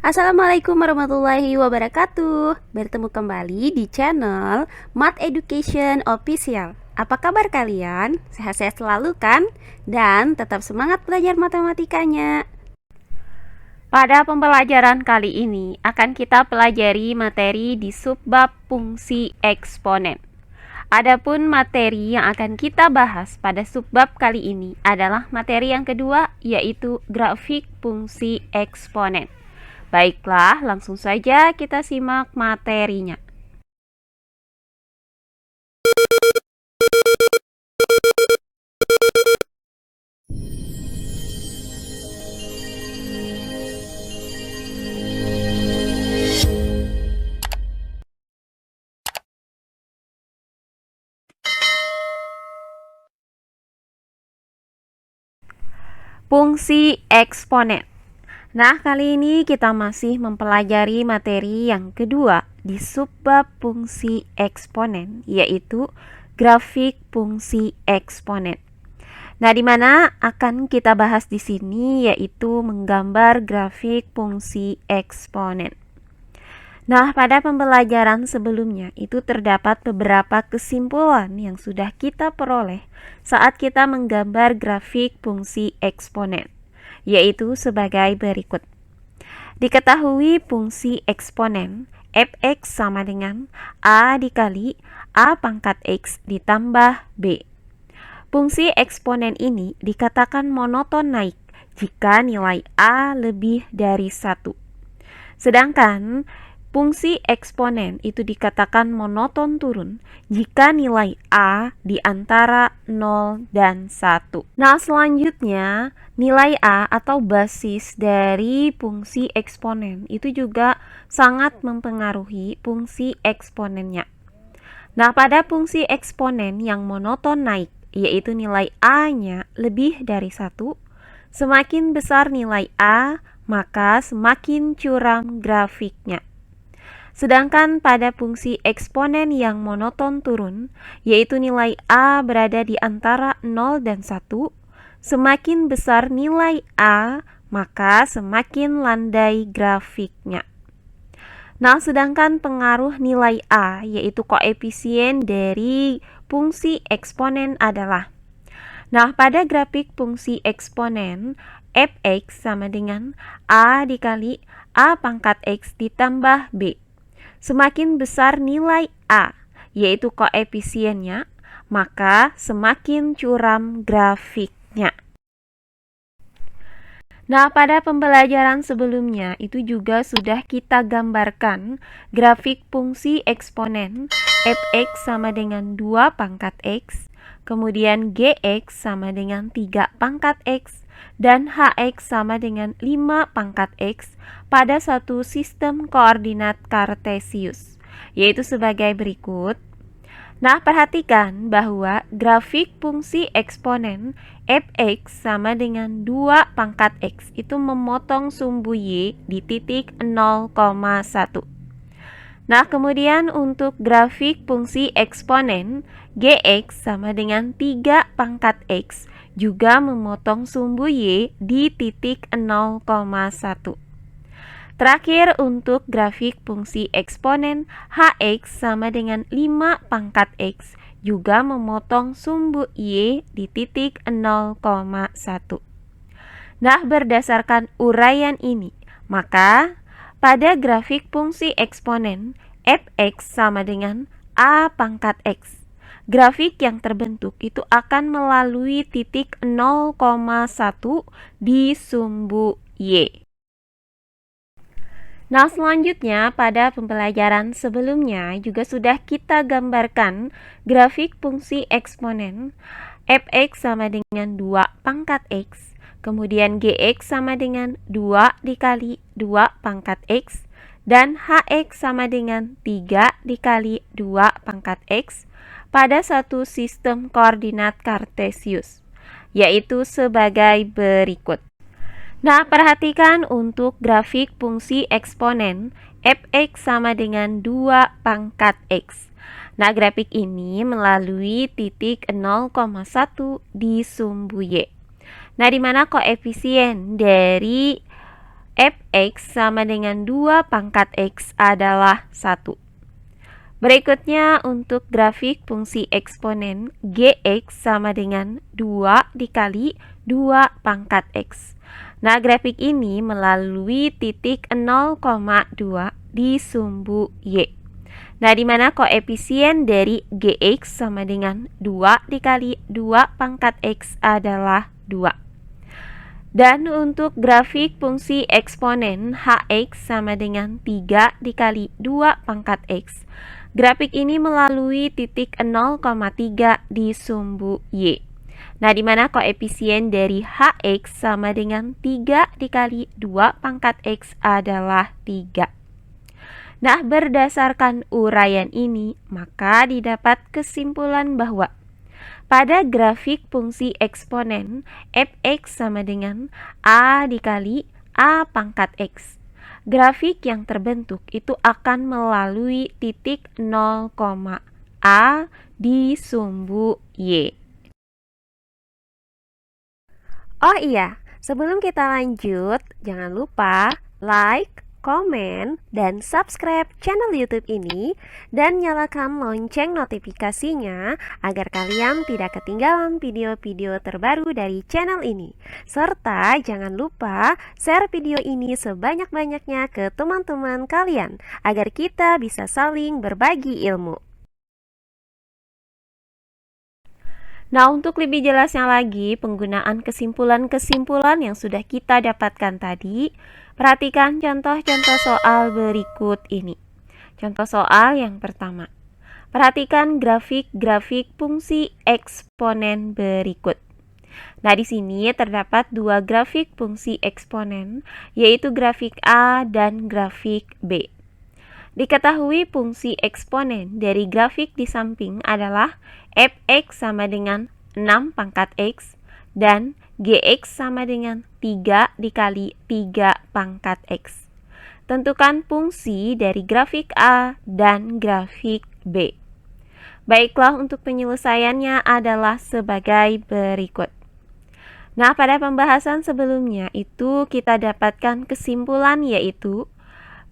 Assalamualaikum warahmatullahi wabarakatuh. Bertemu kembali di channel Math Education Official. Apa kabar kalian? Sehat-sehat selalu kan? Dan tetap semangat belajar matematikanya. Pada pembelajaran kali ini akan kita pelajari materi di subbab fungsi eksponen. Adapun materi yang akan kita bahas pada subbab kali ini adalah materi yang kedua, yaitu grafik fungsi eksponen. Baiklah, langsung saja kita simak materinya. Fungsi eksponen. Nah, kali ini kita masih mempelajari materi yang kedua di subbab fungsi eksponen, yaitu grafik fungsi eksponen. Nah, di mana akan kita bahas di sini yaitu menggambar grafik fungsi eksponen. Nah, pada pembelajaran sebelumnya itu terdapat beberapa kesimpulan yang sudah kita peroleh saat kita menggambar grafik fungsi eksponen, yaitu sebagai berikut. Diketahui fungsi eksponen f(x) sama dengan a dikali a pangkat x ditambah b. Fungsi eksponen ini dikatakan monoton naik jika nilai a lebih dari 1. Sedangkan fungsi eksponen itu dikatakan monoton turun jika nilai a di antara 0 dan 1. Nah, selanjutnya nilai a atau basis dari fungsi eksponen itu juga sangat mempengaruhi fungsi eksponennya. Nah, pada fungsi eksponen yang monoton naik, yaitu nilai a-nya lebih dari 1, semakin besar nilai a, maka semakin curam grafiknya. Sedangkan pada fungsi eksponen yang monoton turun, yaitu nilai a berada di antara 0 dan 1, semakin besar nilai a, maka semakin landai grafiknya. Nah, sedangkan pengaruh nilai a, yaitu koefisien dari fungsi eksponen adalah, nah, pada grafik fungsi eksponen, f(x) sama dengan a dikali a pangkat x ditambah b. Semakin besar nilai a, yaitu koefisiennya, maka semakin curam grafiknya. Nah, pada pembelajaran sebelumnya itu juga sudah kita gambarkan grafik fungsi eksponen f(x) sama dengan 2 pangkat x, kemudian gx sama dengan 3 pangkat x, dan hx sama dengan 5 pangkat x pada satu sistem koordinat kartesius, yaitu sebagai berikut. Nah, perhatikan bahwa grafik fungsi eksponen f(x) sama dengan 2 pangkat x itu memotong sumbu y di titik 0,1. Nah, kemudian untuk grafik fungsi eksponen gx sama dengan 3 pangkat x juga memotong sumbu y di titik 0,1. Terakhir, untuk grafik fungsi eksponen hx sama dengan 5 pangkat x juga memotong sumbu y di titik 0,1. Nah, berdasarkan uraian ini, maka pada grafik fungsi eksponen f(x) sama dengan a pangkat x, grafik yang terbentuk itu akan melalui titik 0,1 di sumbu y. Nah, selanjutnya pada pembelajaran sebelumnya juga sudah kita gambarkan grafik fungsi eksponen f(x) sama dengan 2 pangkat x, kemudian gx sama dengan 2 dikali 2 pangkat x, dan hx sama dengan 3 dikali 2 pangkat x pada satu sistem koordinat kartesius, yaitu sebagai berikut. Nah, perhatikan untuk grafik fungsi eksponen f(x) sama dengan 2 pangkat x. Nah, grafik ini melalui titik 0,1 di sumbu y. Nah, di mana koefisien dari fx sama dengan 2 pangkat x adalah 1. Berikutnya untuk grafik fungsi eksponen gx sama dengan 2 dikali 2 pangkat x. Nah, grafik ini melalui titik 0,2 di sumbu y. Nah, di mana koefisien dari gx sama dengan 2 dikali 2 pangkat x adalah 2. Dan untuk grafik fungsi eksponen hx sama dengan 3 dikali 2 pangkat x. Grafik ini melalui titik 0,3 di sumbu y. Nah, di mana koefisien dari hx sama dengan 3 dikali 2 pangkat x adalah 3. Nah, berdasarkan uraian ini, maka didapat kesimpulan bahwa pada grafik fungsi eksponen fx sama dengan a dikali a pangkat x. Grafik yang terbentuk itu akan melalui titik 0, a di sumbu y. Oh iya, sebelum kita lanjut, jangan lupa like, komen, dan subscribe channel YouTube ini dan nyalakan lonceng notifikasinya agar kalian tidak ketinggalan video-video terbaru dari channel ini. Serta jangan lupa share video ini sebanyak-banyaknya ke teman-teman kalian agar kita bisa saling berbagi ilmu. Nah, untuk lebih jelasnya lagi penggunaan kesimpulan-kesimpulan yang sudah kita dapatkan tadi, perhatikan contoh-contoh soal berikut ini. Contoh soal yang pertama. Perhatikan grafik-grafik fungsi eksponen berikut. Nah, di sini terdapat dua grafik fungsi eksponen, yaitu grafik A dan grafik B. Diketahui fungsi eksponen dari grafik di samping adalah fx sama dengan 6 pangkat x dan gx sama dengan 3 dikali 3 pangkat x. Tentukan fungsi dari grafik A dan grafik B. Baiklah, untuk penyelesaiannya adalah sebagai berikut. Nah, pada pembahasan sebelumnya itu kita dapatkan kesimpulan yaitu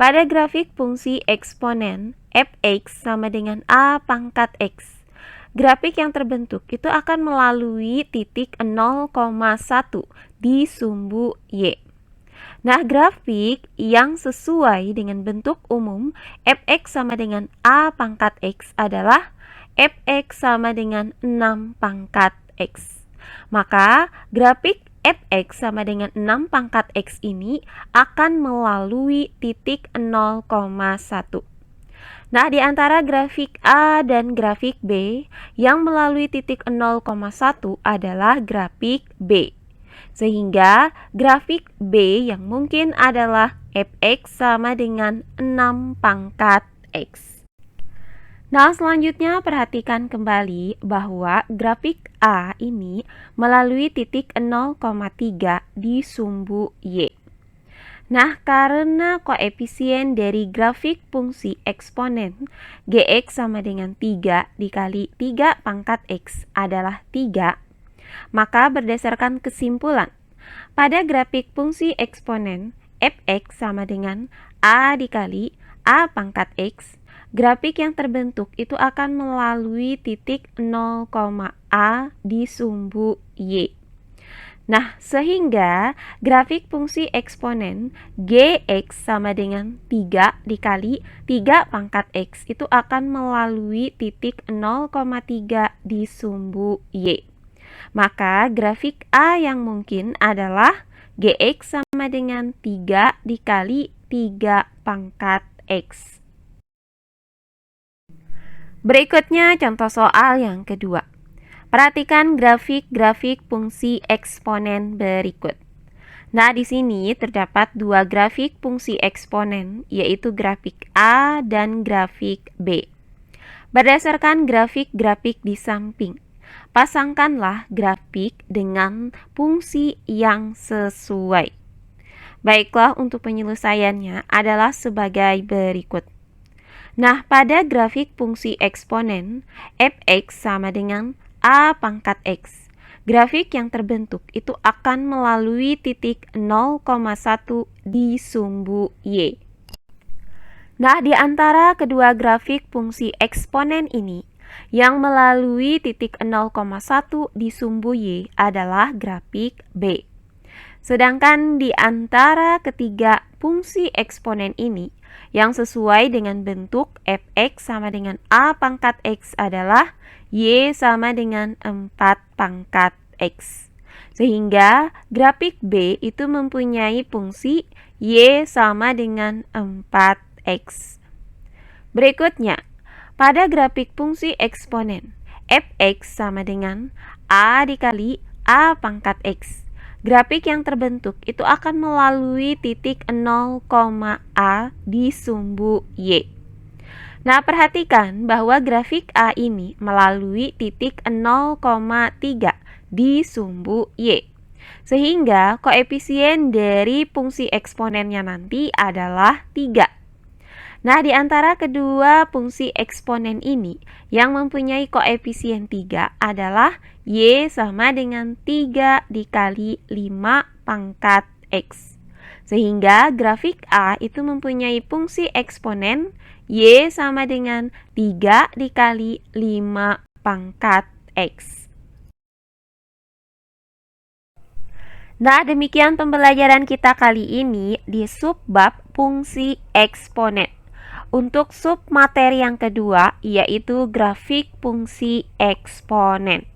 pada grafik fungsi eksponen fx sama dengan a pangkat x, grafik yang terbentuk itu akan melalui titik 0,1 di sumbu y. Nah, grafik yang sesuai dengan bentuk umum fx sama dengan a pangkat x adalah fx sama dengan 6 pangkat x. Maka grafik fx sama dengan 6 pangkat x ini akan melalui titik 0,1. Nah, di antara grafik A dan grafik B, yang melalui titik 0,1 adalah grafik B. Sehingga grafik B yang mungkin adalah fx sama dengan 6 pangkat x. Nah, selanjutnya perhatikan kembali bahwa grafik A ini melalui titik 0,3 di sumbu Y. Nah, karena koefisien dari grafik fungsi eksponen Gx sama dengan 3 dikali 3 pangkat X adalah 3, maka berdasarkan kesimpulan, pada grafik fungsi eksponen Fx sama dengan A dikali A pangkat X, grafik yang terbentuk itu akan melalui titik 0, A di sumbu Y. Nah, sehingga grafik fungsi eksponen Gx sama dengan 3 dikali 3 pangkat X itu akan melalui titik 0,3 di sumbu Y. Maka grafik A yang mungkin adalah Gx sama dengan 3 dikali 3 pangkat X. Berikutnya contoh soal yang kedua. Perhatikan grafik-grafik fungsi eksponen berikut. Nah, di sini terdapat dua grafik fungsi eksponen, yaitu grafik A dan grafik B. Berdasarkan grafik-grafik di samping, pasangkanlah grafik dengan fungsi yang sesuai. Baiklah, untuk penyelesaiannya adalah sebagai berikut. Nah, pada grafik fungsi eksponen Fx sama dengan A pangkat X, grafik yang terbentuk itu akan melalui titik 0,1 di sumbu Y. Nah, di antara kedua grafik fungsi eksponen ini, yang melalui titik 0,1 di sumbu Y adalah grafik B. Sedangkan di antara ketiga fungsi eksponen ini, yang sesuai dengan bentuk fx sama dengan a pangkat x adalah y sama dengan 4 pangkat x. Sehingga grafik B itu mempunyai fungsi y sama dengan 4x. Berikutnya, pada grafik fungsi eksponen fx sama dengan a dikali a pangkat x, grafik yang terbentuk itu akan melalui titik 0, a di sumbu Y. Nah, perhatikan bahwa grafik A ini melalui titik 0,3 di sumbu Y. Sehingga koefisien dari fungsi eksponennya nanti adalah 3. Nah, di antara kedua fungsi eksponen ini, yang mempunyai koefisien 3 adalah Y sama dengan 3 dikali 5 pangkat X. Sehingga grafik A itu mempunyai fungsi eksponen Y sama dengan 3 dikali 5 pangkat X. Nah, demikian pembelajaran kita kali ini di subbab fungsi eksponen. Untuk sub materi yang kedua, yaitu grafik fungsi eksponen.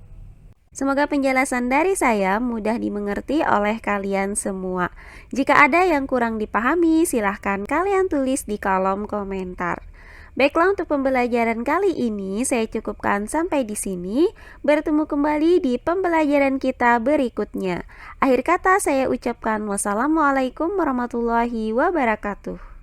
Semoga penjelasan dari saya mudah dimengerti oleh kalian semua. Jika ada yang kurang dipahami, silahkan kalian tulis di kolom komentar. Baiklah, untuk pembelajaran kali ini saya cukupkan sampai di sini. Bertemu kembali di pembelajaran kita berikutnya. Akhir kata saya ucapkan wassalamualaikum warahmatullahi wabarakatuh.